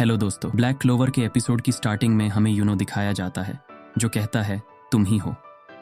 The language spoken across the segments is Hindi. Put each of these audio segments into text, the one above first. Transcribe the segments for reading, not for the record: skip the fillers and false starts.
हेलो दोस्तों, ब्लैक क्लोवर के एपिसोड की स्टार्टिंग में हमें यूनो दिखाया जाता है जो कहता है तुम ही हो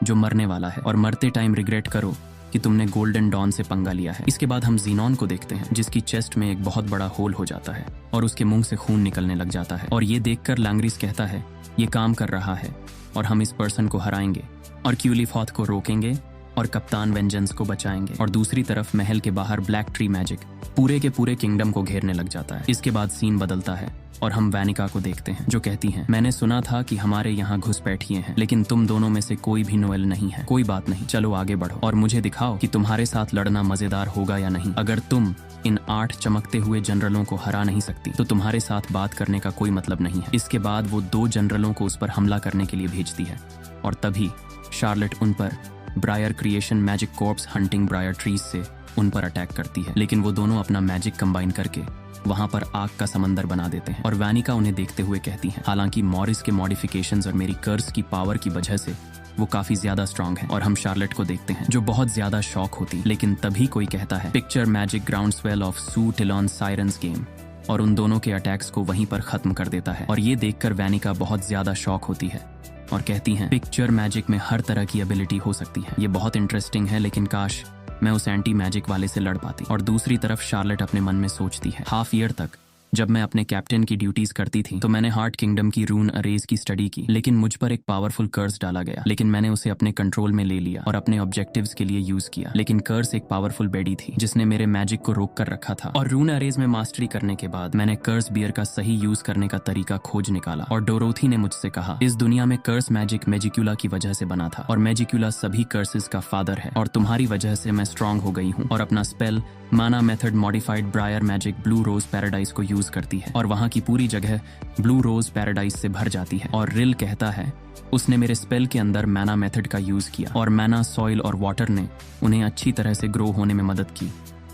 जो मरने वाला है और मरते टाइम रिग्रेट करो कि तुमने गोल्डन डॉन से पंगा लिया है। इसके बाद हम जीनॉन को देखते हैं जिसकी चेस्ट में एक बहुत बड़ा होल हो जाता है और उसके मुंह से खून निकलने लग जाता है और ये देखकर लैंग्रिस कहता है ये काम कर रहा है और हम इस पर्सन को हराएंगे और क्यूलीफॉथ को रोकेंगे और कप्तान वेंजेंस को बचाएंगे। और दूसरी तरफ महल के बाहर ब्लैक ट्री मैजिक पूरे के पूरे किंगडम को घेरने लग जाता है। इसके बाद सीन बदलता है और हम वैनिका को देखते हैं जो कहती हैं मैंने सुना था कि हमारे यहाँ घुसपैठिए हैं लेकिन तुम दोनों में से कोई भी नोएल नहीं है। कोई बात नहीं, चलो आगे बढ़ो और मुझे दिखाओ कि तुम्हारे साथ लड़ना मजेदार होगा या नहीं। अगर तुम इन 8 चमकते हुए जनरलों को हरा नहीं सकती तो तुम्हारे साथ बात करने का कोई मतलब नहीं है। इसके बाद वो 2 जनरलों को उस पर हमला करने के लिए भेजती है और तभी शार्लेट उन पर briar creation magic corps hunting briar trees से उन पर अटैक करती है, लेकिन वो दोनों अपना मैजिक कंबाइन करके वहां पर आग का समंदर बना देते हैं और वैनिका उन्हें देखते हुए कहती है हालांकि मॉरिस के मॉडिफिकेशंस और मेरी कर्स की पावर की वजह से वो काफी ज्यादा स्ट्रांग है। और हम शार्लेट को देखते हैं जो बहुत ज्यादा शॉक होती, लेकिन तभी कोई कहता है picture magic ground swell of सू टिलॉन साइरन्स गेम और उन दोनों के अटैक्स को वहीं पर खत्म कर देता है। और ये देखकर वैनिका बहुत ज्यादा शॉक होती है और कहती हैं पिक्चर मैजिक में हर तरह की एबिलिटी हो सकती है, ये बहुत इंटरेस्टिंग है लेकिन काश मैं उस एंटी मैजिक वाले से लड़ पाती। और दूसरी तरफ शार्लेट अपने मन में सोचती है हाफ ईयर तक जब मैं अपने कैप्टन की ड्यूटीज करती थी तो मैंने हार्ट किंगडम की रून अरेज की स्टडी की, लेकिन मुझ पर एक पावरफुल कर्स डाला गया, लेकिन मैंने उसे अपने कंट्रोल में ले लिया और अपने ऑब्जेक्टिव्स के लिए यूज किया। लेकिन कर्स एक पावरफुल बेडी थी जिसने मेरे मैजिक को रोक कर रखा था और रून अरेज में मास्टरी करने के बाद मैंने कर्स बियर का सही यूज करने का तरीका खोज निकाला। और डोरोथी ने मुझसे कहा इस दुनिया में कर्स मैजिक मैजिक्यूला की वजह से बना था और मैजिक्यूला सभी कर्सेस का फादर है और तुम्हारी वजह से मैं स्ट्रांग हो गई हूँ और अपना spell mana method modified briar magic blue rose paradise को यूज करती है और वहां की पूरी जगह ब्लू रोज पैराडाइज से भर जाती है। और रिल कहता है उसने मेरे स्पेल के अंदर मैना मेथड का यूज किया और मैना सॉइल और वाटर ने उन्हें अच्छी तरह से ग्रो होने में मदद की।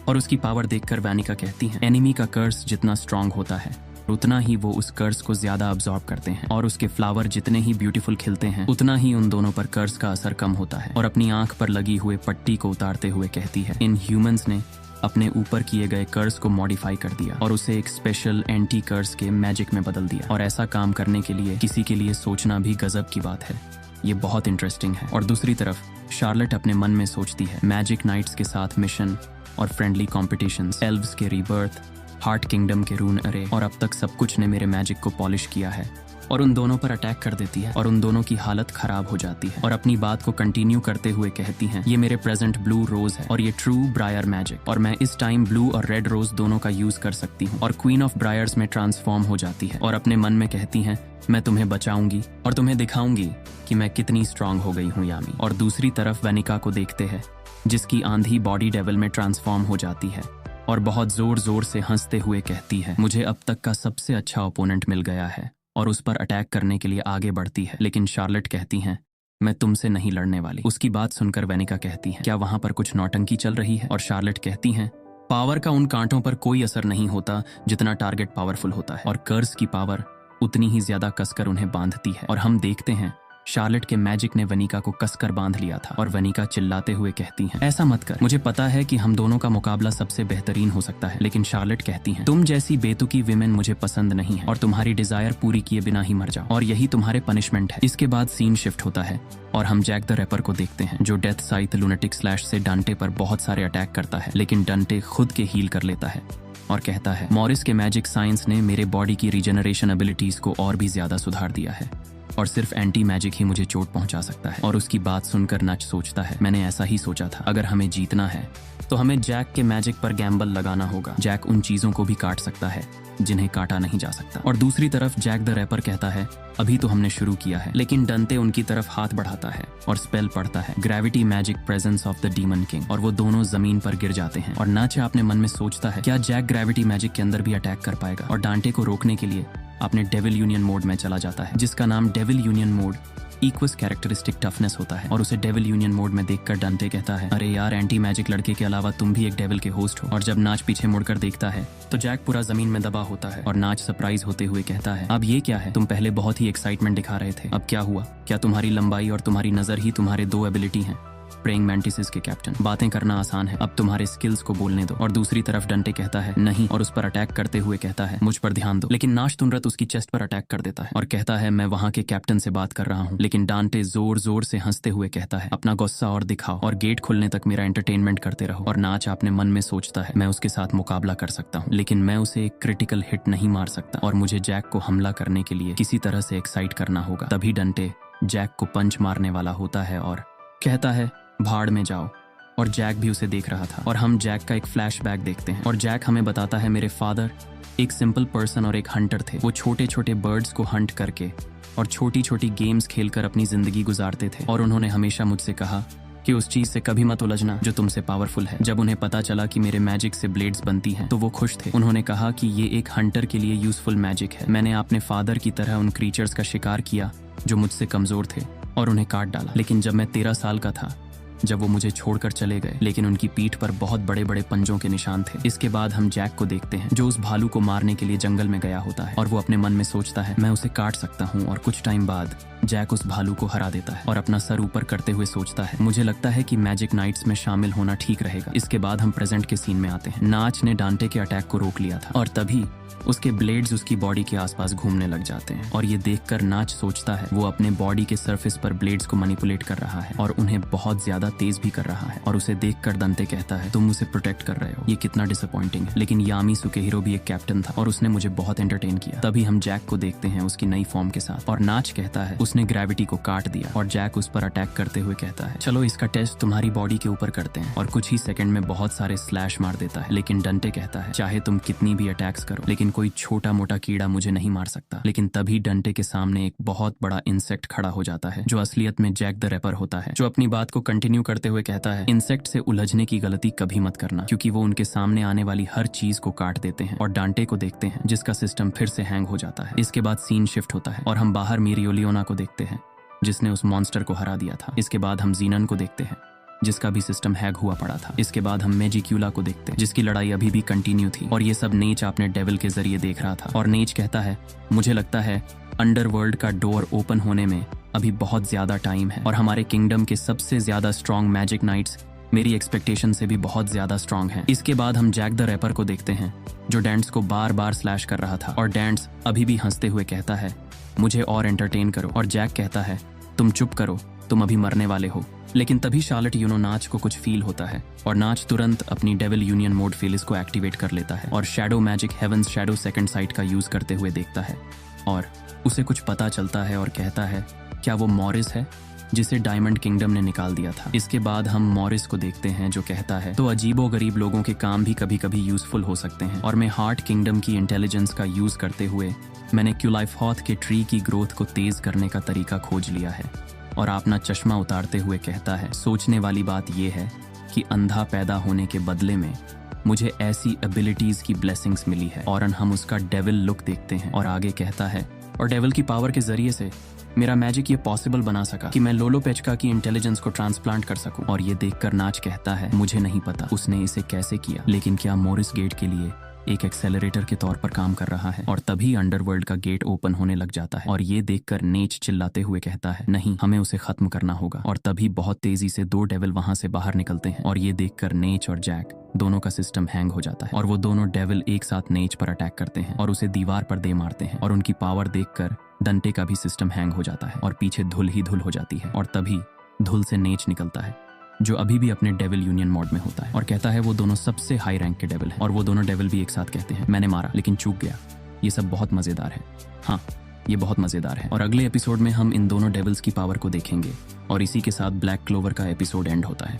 और उसकी पावर देखकर वैनिका कहती है एनिमी का कर्स जितना स्ट्रांग होता है उतना ही वो उस कर्स को ज्यादा अब्सॉर्ब करते हैं और उसके फ्लावर जितने ही ब्यूटीफुल खिलते हैं उतना ही उन दोनों पर कर्स का असर कम होता है। और अपनी आंख पर लगी हुए पट्टी को उतारते हुए कहती है इन ह्यूमंस ने अपने ऊपर किए गए कर्स को मॉडिफाई कर दिया और उसे एक स्पेशल एंटी कर्स के मैजिक में बदल दिया और ऐसा काम करने के लिए किसी के लिए सोचना भी गजब की बात है। ये बहुत इंटरेस्टिंग है। और दूसरी तरफ शार्लेट अपने मन में सोचती है मैजिक नाइट्स के साथ मिशन और फ्रेंडली कॉम्पिटिशंस, एल्व्स के रीबर्थ, हार्ट किंगडम के रून अरे और अब तक सब कुछ ने मेरे मैजिक को पॉलिश किया है और उन दोनों पर अटैक कर देती है और उन दोनों की हालत खराब हो जाती है। और अपनी बात को कंटिन्यू करते हुए कहती हैं ये मेरे प्रेजेंट ब्लू रोज है और ये ट्रू ब्रायर मैजिक और मैं इस टाइम ब्लू और रेड रोज दोनों का यूज कर सकती हूँ और क्वीन ऑफ ब्रायर्स में ट्रांसफॉर्म हो जाती है और अपने मन में कहती हैं मैं तुम्हें बचाऊंगी और तुम्हें दिखाऊंगी कि मैं कितनी स्ट्रांग हो गई हूँ यामी। और दूसरी तरफ वैनिका को देखते हैं जिसकी आंधी बॉडी डेविल में ट्रांसफॉर्म हो जाती है और बहुत जोर जोर से हंसते हुए कहती है मुझे अब तक का सबसे अच्छा ओपोनेंट मिल गया है और उस पर अटैक करने के लिए आगे बढ़ती है। लेकिन शार्लेट कहती हैं मैं तुमसे नहीं लड़ने वाली। उसकी बात सुनकर वैनिका कहती है क्या वहां पर कुछ नौटंकी चल रही है। और शार्लेट कहती हैं पावर का उन कांटों पर कोई असर नहीं होता जितना टारगेट पावरफुल होता है और कर्स की पावर उतनी ही ज्यादा कसकर उन्हें बांधती है। और हम देखते हैं शार्लेट के मैजिक ने वनिका को कसकर बांध लिया था और वनिका चिल्लाते हुए कहती हैं ऐसा मत कर, मुझे पता है कि हम दोनों का मुकाबला सबसे बेहतरीन हो सकता है। लेकिन शार्लेट कहती हैं तुम जैसी बेतुकी विमेन मुझे पसंद नहीं है और तुम्हारी डिजायर पूरी किए बिना ही मर जाओ और यही तुम्हारे पनिशमेंट है। इसके बाद सीन शिफ्ट होता है और हम जैक द रैपर को देखते हैं जो डेथ साइथ लुनेटिक स्लैश से डंटे पर बहुत सारे अटैक करता है, लेकिन डंटे खुद के हील कर लेता है और कहता है मॉरिस के मैजिक साइंस ने मेरे बॉडी की रीजनरेशन एबिलिटीज को और भी ज्यादा सुधार दिया है और सिर्फ एंटी मैजिक ही मुझे चोट पहुंचा सकता है। और उसकी बात सुनकर नच सोचता है मैंने ऐसा ही सोचा था, अगर हमें जीतना है तो हमें जैक के मैजिक पर गैम्बल लगाना होगा। जैक उन चीजों को भी काट सकता है जिन्हें काटा नहीं जा सकता। और दूसरी तरफ जैक द रैपर कहता है अभी तो हमने शुरू किया है, लेकिन डंटे उनकी तरफ हाथ बढ़ाता है और स्पेल पढ़ता है gravity magic presence of the demon king और वो दोनों जमीन पर गिर जाते हैं। और नाचे अपने मन में सोचता है क्या जैक ग्रेविटी मैजिक के अंदर भी अटैक कर पाएगा और डांटे को रोकने के लिए अपने डेविल यूनियन मोड में चला जाता है जिसका नाम devil union mode equals characteristic toughness होता है। और उसे डेविल यूनियन मोड में देखकर डंटे कहता है अरे यार एंटी मैजिक लड़के के अलावा तुम भी एक डेविल के होस्ट हो। और जब नाच पीछे मुड़कर देखता है तो जैक पूरा जमीन में दबा होता है और नाच सरप्राइज होते हुए कहता है अब ये क्या है, तुम पहले बहुत ही एक्साइटमेंट दिखा रहे थे, अब क्या हुआ, क्या तुम्हारी लंबाई और तुम्हारी नजर ही तुम्हारे 2 एबिलिटी हैं। प्रेइंग मैंटिसेस के कैप्टन। बातें करना आसान है, अब तुम्हारे स्किल्स को बोलने दो। और दूसरी तरफ डंटे कहता है नहीं, और उस पर अटैक करते हुए कहता है मुझ पर ध्यान दो। लेकिन नाश तुरंत उसकी चेस्ट पर अटैक कर देता है और कहता है मैं वहां के कैप्टन से बात कर रहा हूँ। लेकिन डांटे जोर जोर से हंसते हुए कहता है अपना गुस्सा और दिखाओ और गेट खुलने तक मेरा एंटरटेनमेंट करते रहो। और नाच अपने मन में सोचता है मैं उसके साथ मुकाबला कर सकता हूँ, लेकिन मैं उसे एक क्रिटिकल हिट नहीं मार सकता और मुझे जैक को हमला करने के लिए किसी तरह से एक्साइट करना होगा। तभी डंटे जैक को पंच मारने वाला होता है और कहता है भाड़ में जाओ। और जैक भी उसे देख रहा था और हम जैक का एक फ्लैशबैक देखते हैं और जैक हमें बताता है मेरे फादर एक सिंपल पर्सन और एक हंटर थे। वो छोटे छोटे बर्ड्स को हंट करके और छोटी छोटी गेम्स खेलकर अपनी जिंदगी गुजारते थे और उन्होंने हमेशा मुझसे कहा कि उस चीज से कभी मत उलझना जो तुमसे पावरफुल है। जब उन्हें पता चला कि मेरे मैजिक से ब्लेड्स बनती हैं तो वो खुश थे। उन्होंने कहा कि ये एक हंटर के लिए यूजफुल मैजिक है। मैंने अपने फादर की तरह उन क्रीचर्स का शिकार किया जो मुझसे कमजोर थे और उन्हें काट डाला। लेकिन जब मैं 13 साल का था जब वो मुझे छोड़कर चले गए, लेकिन उनकी पीठ पर बहुत बड़े बड़े पंजों के निशान थे। इसके बाद हम जैक को देखते हैं जो उस भालू को मारने के लिए जंगल में गया होता है और वो अपने मन में सोचता है मैं उसे काट सकता हूँ। और कुछ टाइम बाद जैक उस भालू को हरा देता है और अपना सर ऊपर करते हुए सोचता है मुझे लगता है कि मैजिक नाइट्स में शामिल होना ठीक रहेगा। इसके बाद हम प्रेजेंट के सीन में आते हैं। नाच ने डांटे के अटैक को रोक लिया था और तभी उसके ब्लेड्स उसकी बॉडी के आसपास घूमने लग जाते हैं और ये देखकर नाच सोचता है वो अपने बॉडी के सरफेस पर ब्लेड्स को मैनिपुलेट कर रहा है और उन्हें बहुत ज्यादा तेज भी कर रहा है। और उसे देखकर दंते कहता है तुम उसे प्रोटेक्ट कर रहे हो, ये कितना डिसअपॉइंटिंग है। लेकिन यामी सुकेहिरो भी एक कैप्टन था और उसने मुझे बहुत एंटरटेन किया। तभी हम जैक को देखते हैं उसकी नई फॉर्म के साथ और नाच कहता है उसने ग्रेविटी को काट दिया और जैक उस पर अटैक करते हुए कहता है चलो इसका टेस्ट तुम्हारी बॉडी के ऊपर करते हैं। और कुछ ही सेकंड में बहुत सारे स्लैश मार देता है। लेकिन डंटे कहता है चाहे तुम कितनी भी अटैक्स करो लेकिन कोई छोटा मोटा कीड़ा मुझे नहीं मार सकता। लेकिन तभी डंटे के सामने एक बहुत बड़ा इंसेक्ट खड़ा हो जाता है जो असलियत में जैक द रैपर होता है, जो अपनी बात को कंटिन्यू करते हुए कहता है इंसेक्ट से उलझने की गलती कभी मत करना क्योंकि वो उनके सामने आने वाली हर चीज को काट देते हैं। और डांटे को देखते हैं जिसका सिस्टम फिर से हैंग हो जाता है। इसके बाद सीन शिफ्ट होता है और हम बाहर मीरियोलियोना को देखते हैं जिसने उस मॉन्स्टर को हरा दिया था। इसके बाद हम जीनन को देखते हैं जिसका भी सिस्टम हैक हुआ पड़ा था। इसके बाद हम मैजिक्यूला को देखते हैं जिसकी लड़ाई अभी भी कंटिन्यू थी और ये सब नेच अपने डेविल के जरिए देख रहा था। और नेच कहता है मुझे लगता है अंडरवर्ल्ड का डोर ओपन होने में अभी बहुत ज्यादा टाइम है और हमारे किंगडम के सबसे ज्यादा स्ट्रॉन्ग मैजिक नाइट्स मेरी एक्सपेक्टेशन से भी बहुत ज्यादा स्ट्रॉन्ग हैं। इसके बाद हम जैक द रैपर को देखते हैं जो डैंट्स को बार बार स्लैश कर रहा था और डैंट्स अभी भी हंसते हुए कहता है मुझे और एंटरटेन करो। और जैक कहता है तुम चुप करो, तुम अभी मरने वाले हो। लेकिन तभी शार्लेट नाच को कुछ फील होता है और नाच तुरंत अपनी डेविल यूनियन मोड फेलिस को एक्टिवेट कर लेता है और shadow magic heavens shadow second sight का यूज करते हुए देखता है और उसे कुछ पता चलता है और कहता है क्या वो मॉरिस है जिसे डायमंड किंगडम ने निकाल दिया था। इसके बाद हम मॉरिस को देखते हैं जो कहता है तो अजीबो गरीब लोगों के काम भी कभी कभी यूजफुल हो सकते हैं और मैं हार्ट किंगडम की इंटेलिजेंस का यूज करते हुए मैंने क्यूलाइफहॉथ के ट्री की ग्रोथ को तेज करने का तरीका खोज लिया है। और अपना चश्मा उतारते हुए कहता है सोचने वाली बात यह है कि अंधा पैदा होने के बदले में मुझे ऐसी एबिलिटीज की ब्लेसिंग्स मिली है। और हम उसका डेविल लुक देखते हैं और आगे कहता है और डेविल की पावर के जरिए से मेरा मैजिक ये पॉसिबल बना सका कि मैं लोलो पेचका की इंटेलिजेंस को ट्रांसप्लांट कर सकूं। और ये देखकर नाच कहता है मुझे नहीं पता उसने इसे कैसे किया, लेकिन क्या मॉरिस गेट के लिए एक एक्सेलरेटर के तौर पर काम कर रहा है। और तभी अंडरवर्ल्ड का गेट ओपन होने लग जाता है और ये देखकर नेच चिल्लाते हुए कहता है नहीं, हमें उसे खत्म करना होगा। और तभी बहुत तेजी से 2 डेविल वहां से बाहर निकलते हैं और ये देखकर नेच और जैक दोनों का सिस्टम हैंग हो जाता है और वो दोनों डेविल एक साथ नेच पर अटैक करते हैं और उसे दीवार पर दे मारते हैं। और उनकी पावर देखकर डंटे का भी सिस्टम हैंग हो जाता है और पीछे धुल ही धुल हो जाती है। और तभी धुल से नेच निकलता है जो अभी भी अपने डेविल यूनियन मोड में होता है और कहता है वो दोनों सबसे हाई रैंक के डेविल हैं। और वो दोनों डेविल भी एक साथ कहते हैं मैंने मारा लेकिन चूक गया। ये सब बहुत मजेदार है, हाँ ये बहुत मजेदार है। और अगले एपिसोड में हम इन दोनों डेविल्स की पावर को देखेंगे और इसी के साथ ब्लैक क्लोवर का एपिसोड एंड होता है।